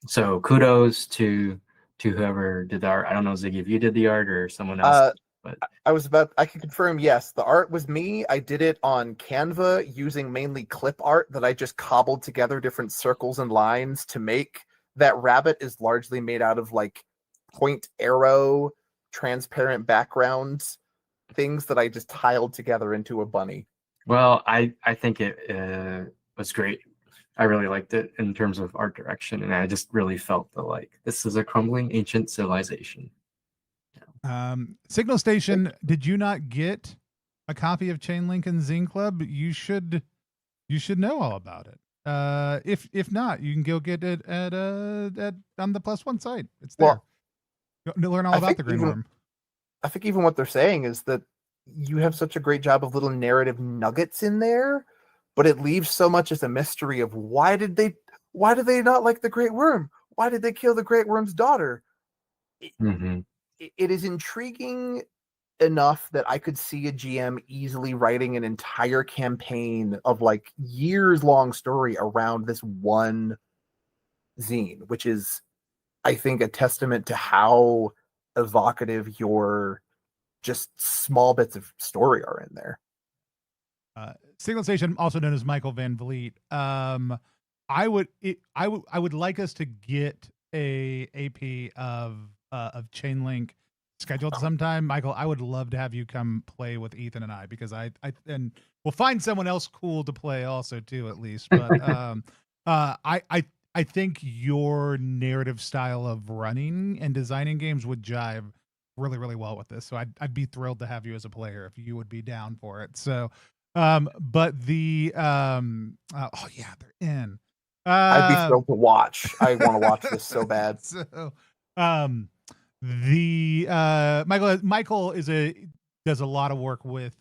So kudos to whoever did the art. I don't know, Ziggy, if you did the art or someone else. But I can confirm, yes, the art was me. I did it on Canva using mainly clip art that I just cobbled together different circles and lines to make. That rabbit is largely made out of like point arrow, transparent backgrounds, things that I just tiled together into a bunny. well, I think it was great. I really liked it in terms of art direction, and I just really felt that like this is a crumbling ancient civilization. Signal Station, did you not get a copy of ChainXLink and Zine Club? You should know all about it. If not, you can go get it at on the +1 site. It's there. Well, learn all about the Green Worm. I think even what they're saying is that you have such a great job of little narrative nuggets in there, but it leaves so much as a mystery of why did they not like the Great Worm? Why did they kill the Great Worm's daughter? Mm-hmm. It is intriguing enough that I could see a GM easily writing an entire campaign of like years-long story around this one zine, which is, I think, a testament to how evocative your just small bits of story are in there. Signal Station, also known as Michael Van Vliet. I would like us to get a AP of ChainXLink scheduled sometime. Michael, I would love to have you come play with Ethan and I, because and we'll find someone else cool to play also too, at least. But I think your narrative style of running and designing games would jive really, really well with this. So I'd be thrilled to have you as a player if you would be down for it. So, but the oh yeah, they're in. I'd be thrilled to watch. I want to watch this so bad. So, the Michael does a lot of work with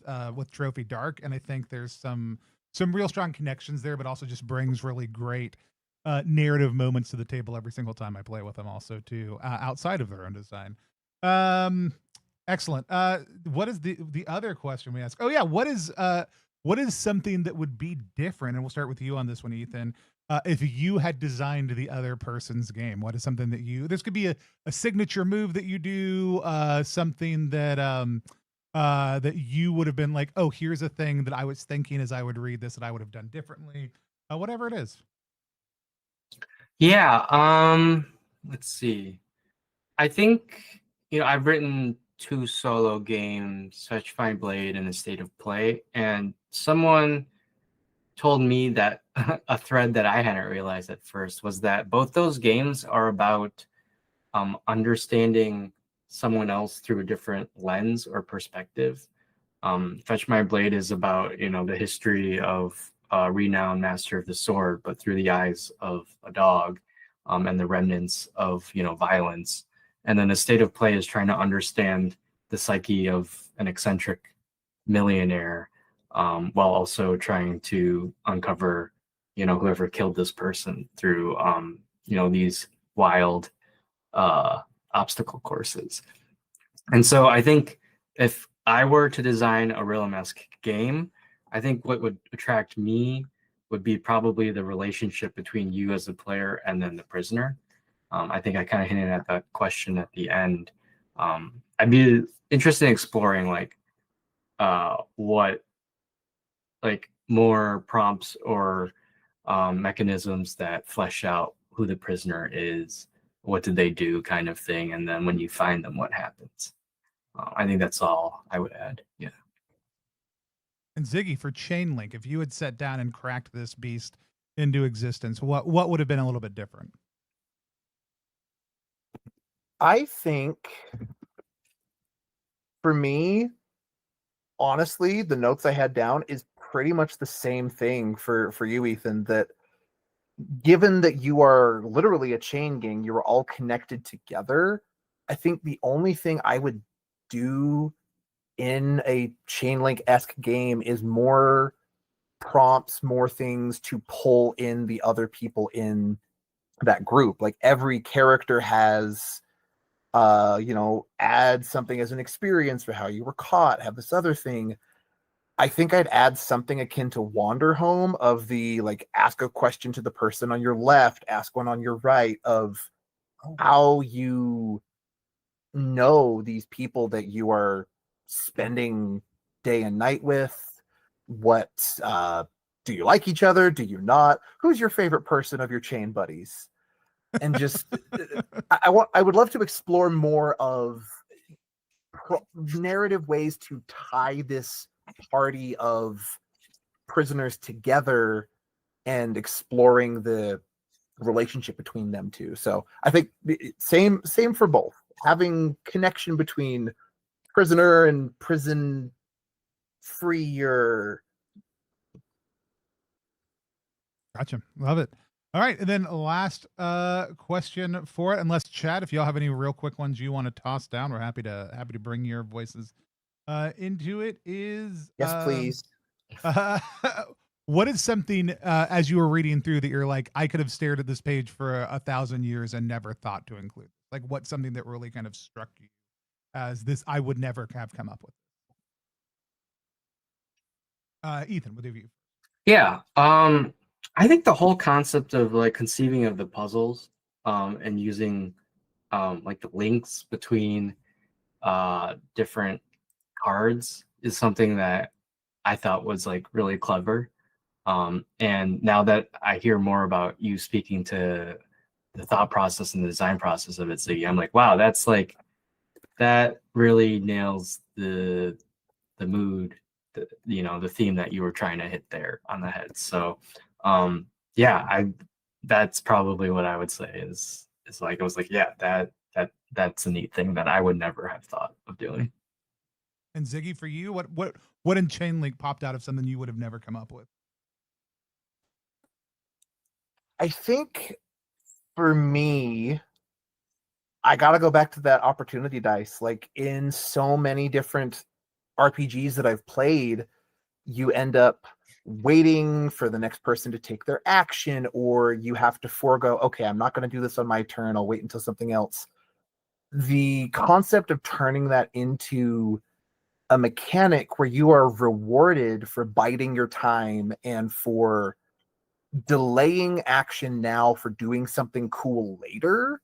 Trophy Dark, and I think there's some real strong connections there, but also just brings really great narrative moments to the table every single time I play with them. Also, too, outside of their own design. Excellent. What is the other question we ask? Oh yeah, what is something that would be different? And we'll start with you on this one, Ethan. If you had designed the other person's game, what is something that this could be a signature move that you do, something that you would have been like, oh, here's a thing that I was thinking as I would read this that I would have done differently, whatever it is. Yeah. Let's see. I think, I've written 2 solo games, Fetch Find Blade and A State of Play, and someone told me that a thread that I hadn't realized at first was that both those games are about understanding someone else through a different lens or perspective. Fetch My Blade is about, the history of a renowned master of the sword, but through the eyes of a dog, and the remnants of, violence. And then A State of Play is trying to understand the psyche of an eccentric millionaire, while also trying to uncover, whoever killed this person through, these wild obstacle courses. And so I think if I were to design a Rillem-esque game, I think what would attract me would be probably the relationship between you as a player and then the prisoner. I think I kind of hinted at that question at the end. I'd be interested in exploring what more prompts or mechanisms that flesh out who the prisoner is, what did they do, kind of thing, and then when you find them, what happens. I think that's all I would add. Yeah. And Ziggy, for ChainXLink, if you had sat down and cracked this beast into existence, what would have been a little bit different? I think for me, honestly, the notes I had down is pretty much the same thing for you, Ethan, that given that you are literally a chain gang, you're all connected together. I think the only thing I would do in a ChainXLink-esque game is more prompts, more things to pull in the other people in that group. Like every character has add something as an experience for how you were caught, have this other thing. I think I'd add something akin to Wander Home, of the ask a question to the person on your left, ask one on your right, of how you know these people that you are spending day and night with. What do you like each other? Do you not? Who's your favorite person of your chain buddies? And just I would love to explore more of narrative ways to tie this party of prisoners together and exploring the relationship between them two. So I think same for both. Having connection between prisoner and prison freer. Gotcha. Love it. All right. And then last question for it, unless Chad, if y'all have any real quick ones you want to toss down, we're happy to bring your voices into it. Is Yes, please. What is something as you were reading through that you're like, I could have stared at this page for 1,000 years and never thought to include? Like, what's something that really kind of struck you as this I would never have come up with? Ethan, what have you? Yeah. I think the whole concept of conceiving of the puzzles, and using the links between different cards is something that I thought was really clever. And now that I hear more about you speaking to the thought process and the design process of it, Ziggy, I'm like, wow, that's that really nails the mood, the theme that you were trying to hit there on the head. So yeah, that's probably what I would say is I was like, yeah, that's a neat thing that I would never have thought of doing. And Ziggy, for you, what in ChainXLink popped out of something you would have never come up with? I think for me, I gotta go back to that opportunity dice. Like in so many different RPGs that I've played, you end up waiting for the next person to take their action, or you have to forego, okay, I'm not going to do this on my turn. I'll wait until something else. The concept of turning that into a mechanic where you are rewarded for biding your time and for delaying action now for doing something cool later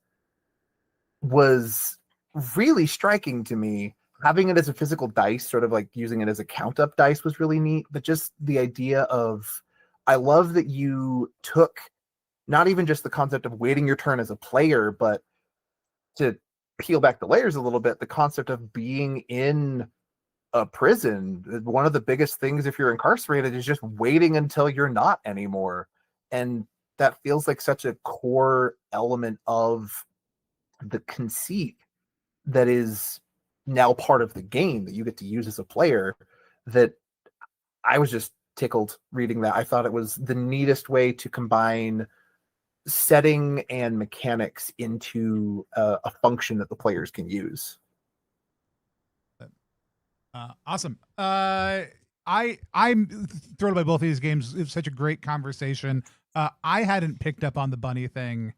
was really striking to me. Having it as a physical dice, sort of like using it as a count up dice, was really neat. But just the idea of, I love that you took not even just the concept of waiting your turn as a player, but to peel back the layers a little bit, the concept of being in a prison. One of the biggest things if you're incarcerated is just waiting until you're not anymore. And that feels like such a core element of the conceit that is now part of the game that you get to use as a player, that I was just tickled reading that. I thought it was the neatest way to combine setting and mechanics into a function that the players can use. Awesome. I'm thrilled by both of these games. It was such a great conversation. I hadn't picked up on the bunny thing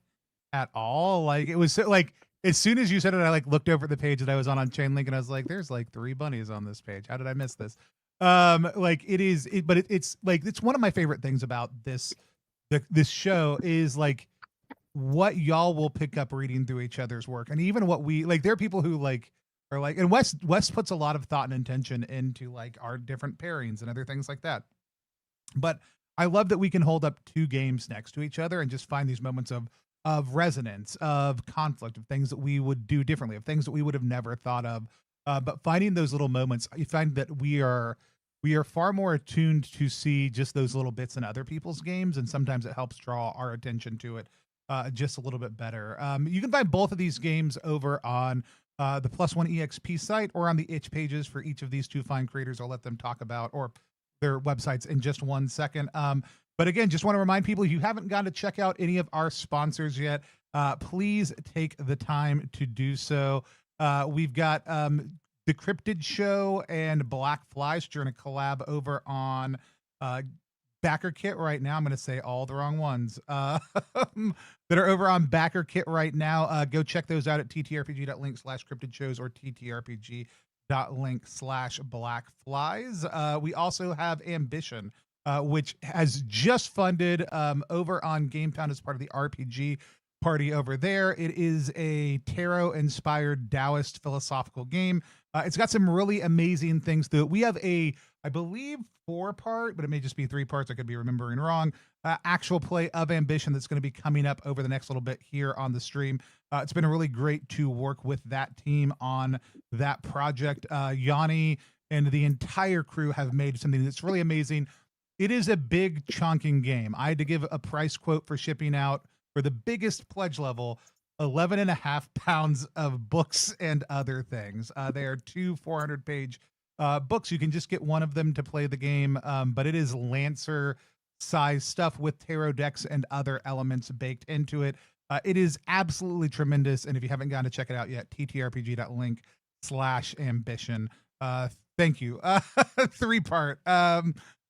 at all. Like it was so, like as soon as you said it, I like looked over at the page that I was on ChainLink, and I was like, "There's like 3 bunnies on this page. How did I miss this?" Like it is, but it's like it's one of my favorite things about this show is like what y'all will pick up reading through each other's work, and even what we like. There are people who like are like, and West puts a lot of thought and intention into like our different pairings and other things like that. But I love that we can hold up 2 games next to each other and just find these moments of resonance, of conflict, of things that we would do differently, of things that we would have never thought of. But finding those little moments, you find that we are far more attuned to see just those little bits in other people's games, and sometimes it helps draw our attention to it just a little bit better. You can find both of these games over on the Plus One EXP site or on the itch pages for each of these 2 fine creators. I'll let them talk about or their websites in just 1 second. But again, just want to remind people, if you haven't gone to check out any of our sponsors yet, please take the time to do so. We've got The Cryptid Show and Black Flies, which are in a collab over on Backer Kit right now. I'm going to say all the wrong ones that are over on Backer Kit right now. Go check those out at ttrpg.link/cryptidshows or ttrpg.link/blackflies. We also have Ambition, which has just funded over on GameTown as part of the RPG party over there. It is a tarot-inspired Taoist philosophical game. It's got some really amazing things to it. We have I believe 4-part, but it may just be 3 parts. I could be remembering wrong. Actual play of Ambition that's going to be coming up over the next little bit here on the stream. It's been really great to work with that team on that project. Yanni and the entire crew have made something that's really amazing. It is a big chunking game. I had to give a price quote for shipping out for the biggest pledge level, 11.5 pounds of books and other things. They are 2 400-page books. You can just get one of them to play the game, but it is Lancer size stuff with tarot decks and other elements baked into it. It is absolutely tremendous, and if you haven't gone to check it out yet, ttrpg.link/ambition. Thank you. 3-part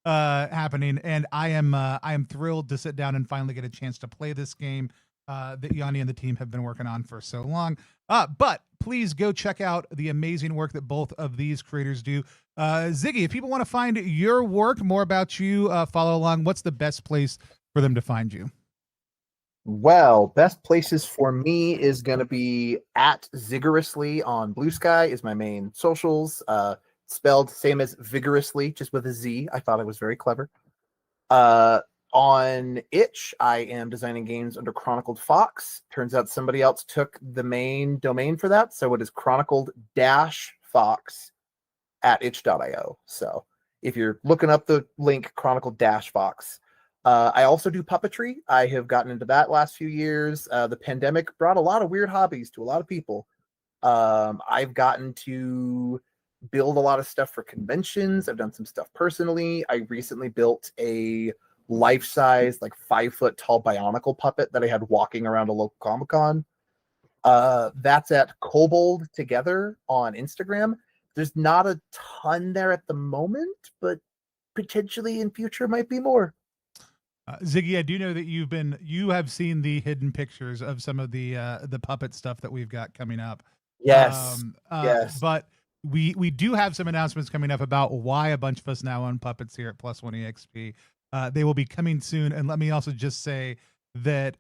happening, and I am thrilled to sit down and finally get a chance to play this game that Yanni and the team have been working on for so long. But please go check out the amazing work that both of these creators do. Ziggy, if people want to find your work, more about you, follow along, what's the best place for them to find you? Well, best places for me is going to be at Zigorously on Blue Sky is my main socials. Spelled same as vigorously, just with a Z. I thought it was very clever. On itch, I am designing games under Chronicled Fox. Turns out somebody else took the main domain for that, so it is chronicled-fox at itch.io. So if you're looking up the link, chronicled-fox. I also do puppetry. I have gotten into that last few years. The pandemic brought a lot of weird hobbies to a lot of people. I've gotten to build a lot of stuff for conventions. I've done some stuff personally. I recently built a life-size, like 5-foot tall Bionicle puppet that I had walking around a local Comic-Con. That's at Kobold Together on Instagram. There's not a ton there at the moment, but potentially in future might be more. Ziggy, I do know that you have seen the hidden pictures of some of the puppet stuff that we've got coming up. Yes. Yes. But we do have some announcements coming up about why a bunch of us now own puppets here at Plus One EXP. They will be coming soon. And let me also just say that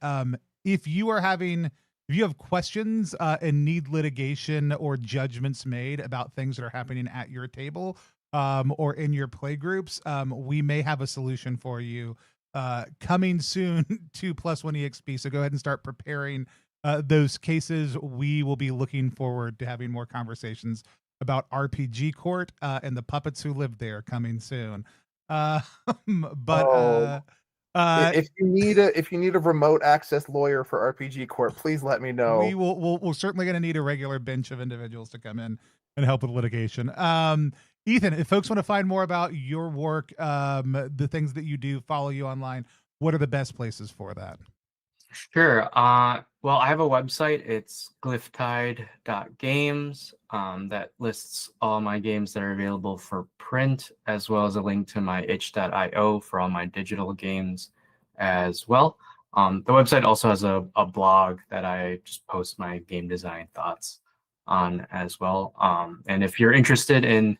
if you have questions and need litigation or judgments made about things that are happening at your table or in your play groups, we may have a solution for you coming soon to Plus One EXP. So go ahead and start preparing those cases. We will be looking forward to having more conversations about RPG Court and the puppets who live there coming soon. But if you need a remote access lawyer for RPG Court, please let me know. We're certainly going to need a regular bench of individuals to come in and help with litigation. Ethan, if folks want to find more about your work, the things that you do, follow you online, what are the best places for that? Sure. Well, I have a website. It's glyphtide.games that lists all my games that are available for print, as well as a link to my itch.io for all my digital games as well. The website also has a blog that I just post my game design thoughts on as well. And if you're interested in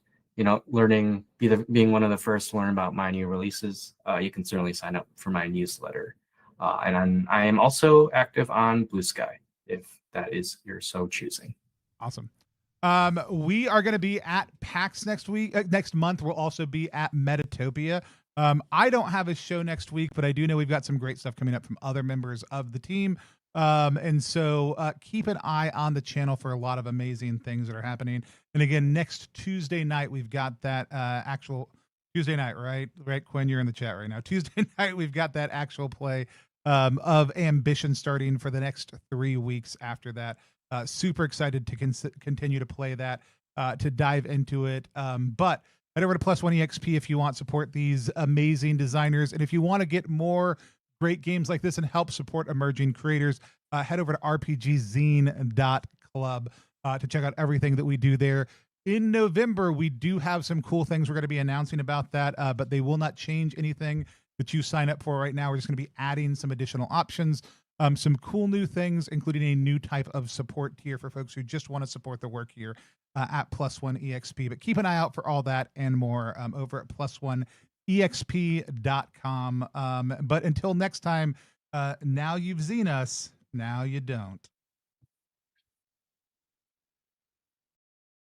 learning, being one of the first to learn about my new releases, you can certainly sign up for my newsletter. And I am also active on Blue Sky, if that is your so choosing. Awesome. We are going to be at PAX next month. We'll also be at Metatopia. I don't have a show next week, but I do know we've got some great stuff coming up from other members of the team. And so keep an eye on the channel for a lot of amazing things that are happening. And again, next Tuesday night, we've got that actual Tuesday night, right? Right, Quinn, you're in the chat right now. Tuesday night, we've got that actual play of Ambition starting for the next 3 weeks after that. Super excited to continue to play that, to dive into it. But head over to Plus One EXP if you want support these amazing designers. And if you want to get more great games like this and help support emerging creators, head over to rpgzine.club to check out everything that we do there. In November, we do have some cool things we're going to be announcing about that, but they will not change anything that you sign up for right now. We're just going to be adding some additional options, some cool new things, including a new type of support tier for folks who just want to support the work here at Plus One EXP. But keep an eye out for all that and more over at plusoneexp.com. But until next time, now you've seen us, now you don't.